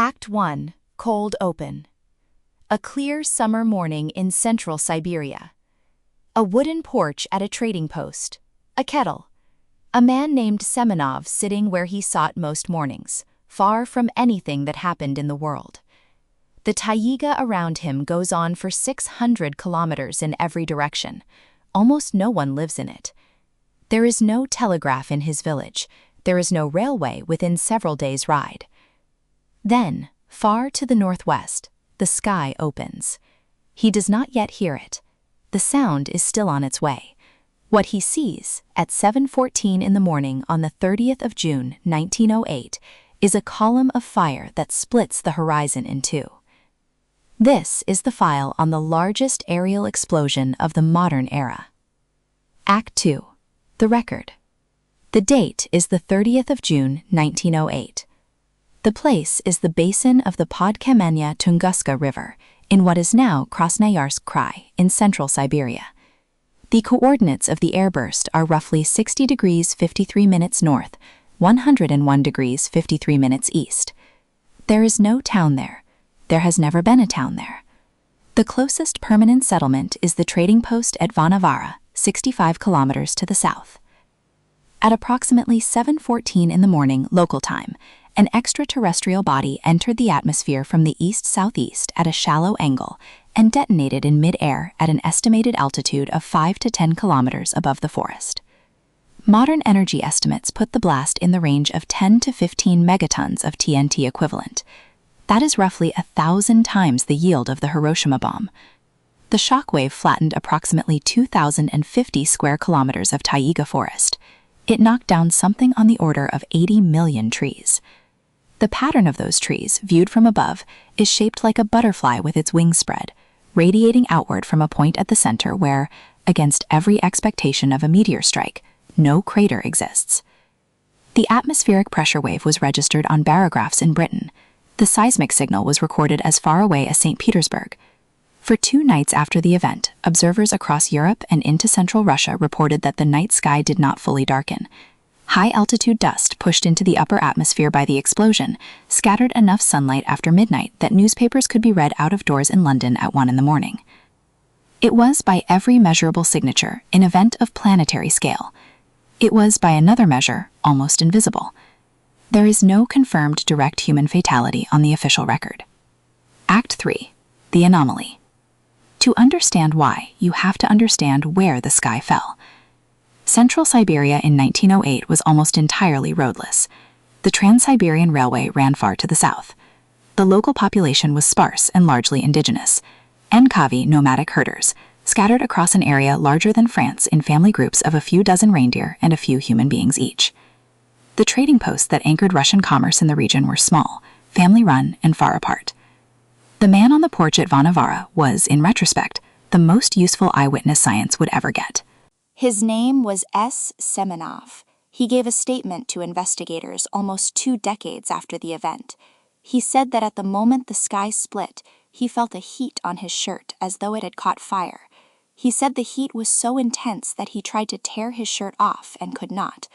Act 1, Cold Open. A clear summer morning in central Siberia. A wooden porch at a trading post. A kettle. A man named Semenov sitting where he sat most mornings, far from anything that happened in the world. The taiga around him goes on for 600 kilometers in every direction. Almost no one lives in it. There is no telegraph in his village. There is no railway within several days' ride. Then, far to the northwest, the sky opens. He does not yet hear it. The sound is still on its way. What he sees, at 7:14 in the morning on the 30th of June, 1908, is a column of fire that splits the horizon in two. This is the file on the largest aerial explosion of the modern era. Act 2. The record. The date is the 30th of June, 1908. The place is the basin of the Podkamenya-Tunguska River, in what is now Krasnoyarsk Krai, in central Siberia. The coordinates of the airburst are roughly 60 degrees 53 minutes north, 101 degrees 53 minutes east. There is no town there. There has never been a town there. The closest permanent settlement is the trading post at Vanavara, 65 kilometers to the south. At approximately 7:14 in the morning local time, an extraterrestrial body entered the atmosphere from the east-southeast at a shallow angle and detonated in mid-air at an estimated altitude of 5 to 10 kilometers above the forest. Modern energy estimates put the blast in the range of 10 to 15 megatons of TNT equivalent. That is roughly 1,000 times the yield of the Hiroshima bomb. The shockwave flattened approximately 2,050 square kilometers of taiga forest. It knocked down something on the order of 80 million trees. The pattern of those trees, viewed from above, is shaped like a butterfly with its wings spread, radiating outward from a point at the center where, against every expectation of a meteor strike, no crater exists. The atmospheric pressure wave was registered on barographs in Britain. The seismic signal was recorded as far away as St. Petersburg. For 2 nights after the event, observers across Europe and into central Russia reported that the night sky did not fully darken. High-altitude dust pushed into the upper atmosphere by the explosion scattered enough sunlight after midnight that newspapers could be read out of doors in London at 1 in the morning. It was, by every measurable signature, an event of planetary scale. It was, by another measure, almost invisible. There is no confirmed direct human fatality on the official record. Act 3. The anomaly. To understand why, you have to understand where the sky fell. Central Siberia in 1908 was almost entirely roadless. The Trans-Siberian Railway ran far to the south. The local population was sparse and largely indigenous. Enkavi nomadic herders, scattered across an area larger than France in family groups of a few dozen reindeer and a few human beings each. The trading posts that anchored Russian commerce in the region were small, family-run, and far apart. The man on the porch at Vanavara was, in retrospect, the most useful eyewitness science would ever get. His name was S. Semenov. He gave a statement to investigators almost 2 decades after the event. He said that at the moment the sky split, he felt a heat on his shirt as though it had caught fire. He said the heat was so intense that he tried to tear his shirt off and could not.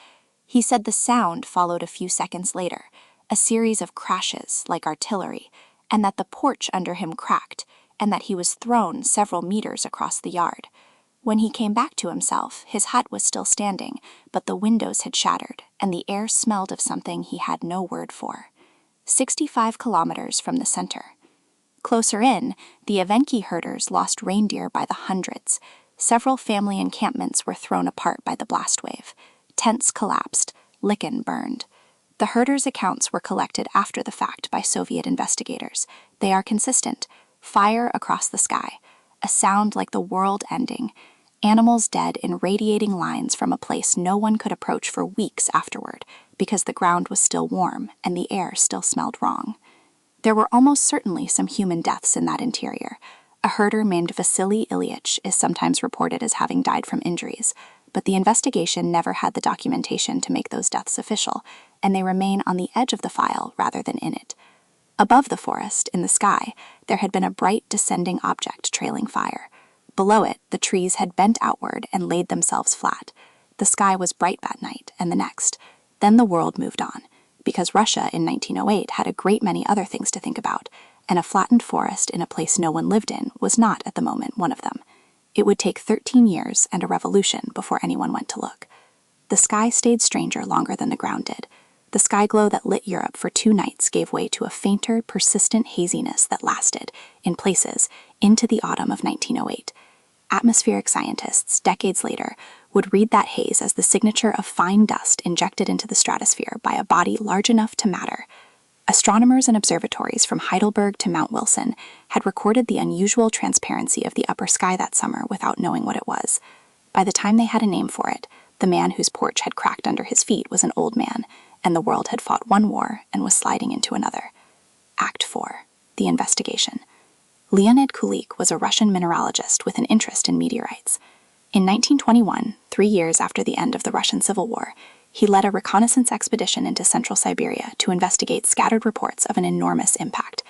He said the sound followed a few seconds later, a series of crashes like artillery, and that the porch under him cracked, and that he was thrown several meters across the yard. When he came back to himself, his hut was still standing, but the windows had shattered, and the air smelled of something he had no word for. 65 kilometers from the center. Closer in, the Evenki herders lost reindeer by the hundreds. Several family encampments were thrown apart by the blast wave. Tents collapsed, lichen burned. The herders' accounts were collected after the fact by Soviet investigators. They are consistent. Fire across the sky. A sound like the world ending. Animals dead in radiating lines from a place no one could approach for weeks afterward because the ground was still warm and the air still smelled wrong. There were almost certainly some human deaths in that interior. A herder named Vasily Ilyich is sometimes reported as having died from injuries, but the investigation never had the documentation to make those deaths official, and they remain on the edge of the file rather than in it. Above the forest, in the sky, there had been a bright descending object trailing fire. Below it, the trees had bent outward and laid themselves flat. The sky was bright that night and the next. Then the world moved on. because Russia in 1908 had a great many other things to think about, and a flattened forest in a place no one lived in was not, at the moment, one of them. It would take 13 years and a revolution before anyone went to look. The sky stayed stranger longer than the ground did. The sky glow that lit Europe for 2 nights gave way to a fainter, persistent haziness that lasted, in places, into the autumn of 1908. Atmospheric scientists, decades later, would read that haze as the signature of fine dust injected into the stratosphere by a body large enough to matter. Astronomers and observatories from Heidelberg to Mount Wilson had recorded the unusual transparency of the upper sky that summer without knowing what it was. By the time they had a name for it, the man whose porch had cracked under his feet was an old man, and the world had fought one war and was sliding into another. Act 4. The Investigation. Leonid Kulik was a Russian mineralogist with an interest in meteorites. In 1921, 3 years after the end of the Russian Civil War, he led a reconnaissance expedition into central Siberia to investigate scattered reports of an enormous impact.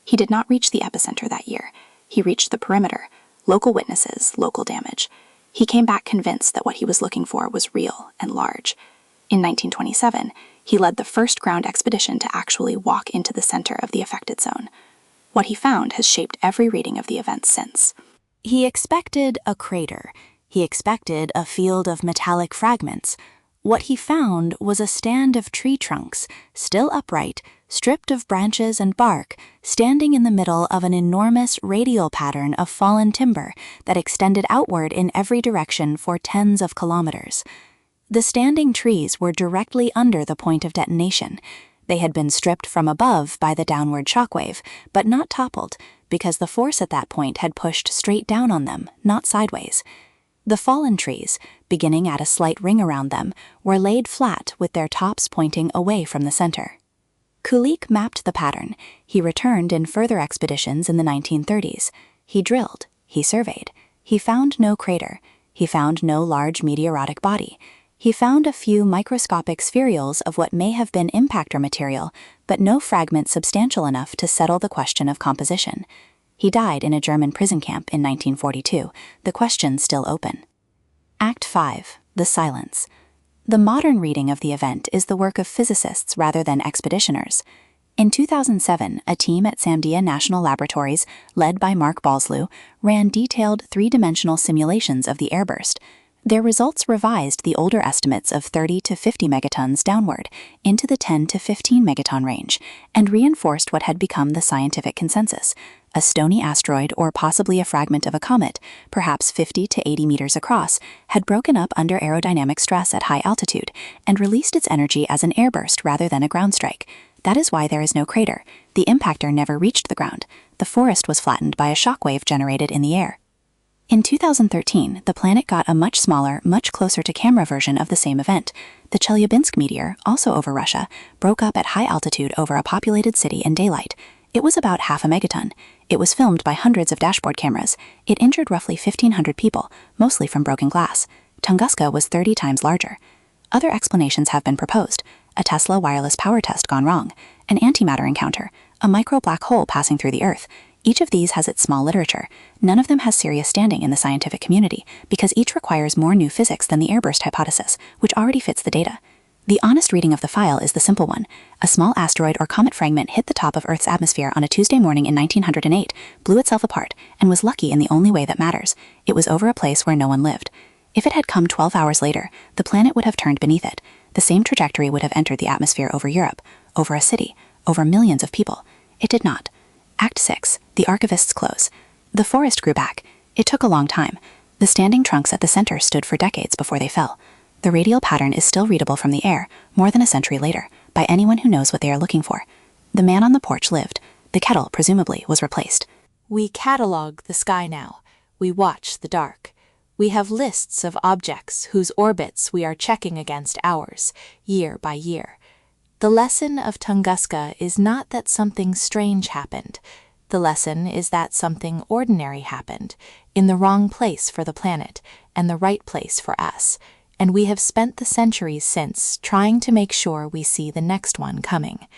He did not reach the epicenter that year. He reached the perimeter, local witnesses, local damage. He came back convinced that what he was looking for was real and large. In 1927, he led the first ground expedition to actually walk into the center of the affected zone. What he found has shaped every reading of the events since. He expected a crater. He expected a field of metallic fragments. What he found was a stand of tree trunks, still upright, stripped of branches and bark, standing in the middle of an enormous radial pattern of fallen timber that extended outward in every direction for tens of kilometers. The standing trees were directly under the point of detonation. They had been stripped from above by the downward shockwave, but not toppled, because the force at that point had pushed straight down on them, not sideways. The fallen trees, beginning at a slight ring around them, were laid flat with their tops pointing away from the center. Kulik mapped the pattern. He returned in further expeditions in the 1930s. He drilled. He surveyed. He found no crater. He found no large meteoritic body. He found a few microscopic spherules of what may have been impactor material, but no fragment substantial enough to settle the question of composition. He died in a German prison camp in 1942, the question still open. Act 5. The Silence. The modern reading of the event is the work of physicists rather than expeditioners. In 2007, a team at Sandia National Laboratories, led by Mark Balslew, ran detailed 3-dimensional simulations of the airburst. Their results revised the older estimates of 30 to 50 megatons downward into the 10 to 15 megaton range and reinforced what had become the scientific consensus. A stony asteroid or possibly a fragment of a comet, perhaps 50 to 80 meters across, had broken up under aerodynamic stress at high altitude and released its energy as an airburst rather than a ground strike. That is why there is no crater. The impactor never reached the ground. The forest was flattened by a shockwave generated in the air. In 2013, the planet got a much smaller, much closer to camera version of the same event. The Chelyabinsk meteor, also over Russia, broke up at high altitude over a populated city in daylight. It was about half a megaton. It was filmed by hundreds of dashboard cameras. It injured roughly 1,500 people, mostly from broken glass. Tunguska was 30 times larger. Other explanations have been proposed. A Tesla wireless power test gone wrong, an antimatter encounter, a micro black hole passing through the Earth. Each of these has its small literature. None of them has serious standing in the scientific community, because each requires more new physics than the airburst hypothesis, which already fits the data. The honest reading of the file is the simple one. A small asteroid or comet fragment hit the top of Earth's atmosphere on a Tuesday morning in 1908, blew itself apart, and was lucky in the only way that matters. It was over a place where no one lived. If it had come 12 hours later, the planet would have turned beneath it. The same trajectory would have entered the atmosphere over Europe, over a city, over millions of people. It did not. Act 6. The Archivists close. The forest grew back. It took a long time. The standing trunks at the center stood for decades before they fell. The radial pattern is still readable from the air, more than a century later, by anyone who knows what they are looking for. The man on the porch lived. The kettle, presumably, was replaced. We catalog the sky now. We watch the dark. We have lists of objects whose orbits we are checking against ours, year by year. The lesson of Tunguska is not that something strange happened. The lesson is that something ordinary happened, in the wrong place for the planet, and the right place for us, and we have spent the centuries since trying to make sure we see the next one coming.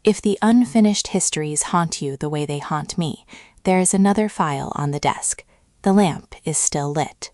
If the unfinished histories haunt you the way they haunt me, there is another file on the desk. The lamp is still lit.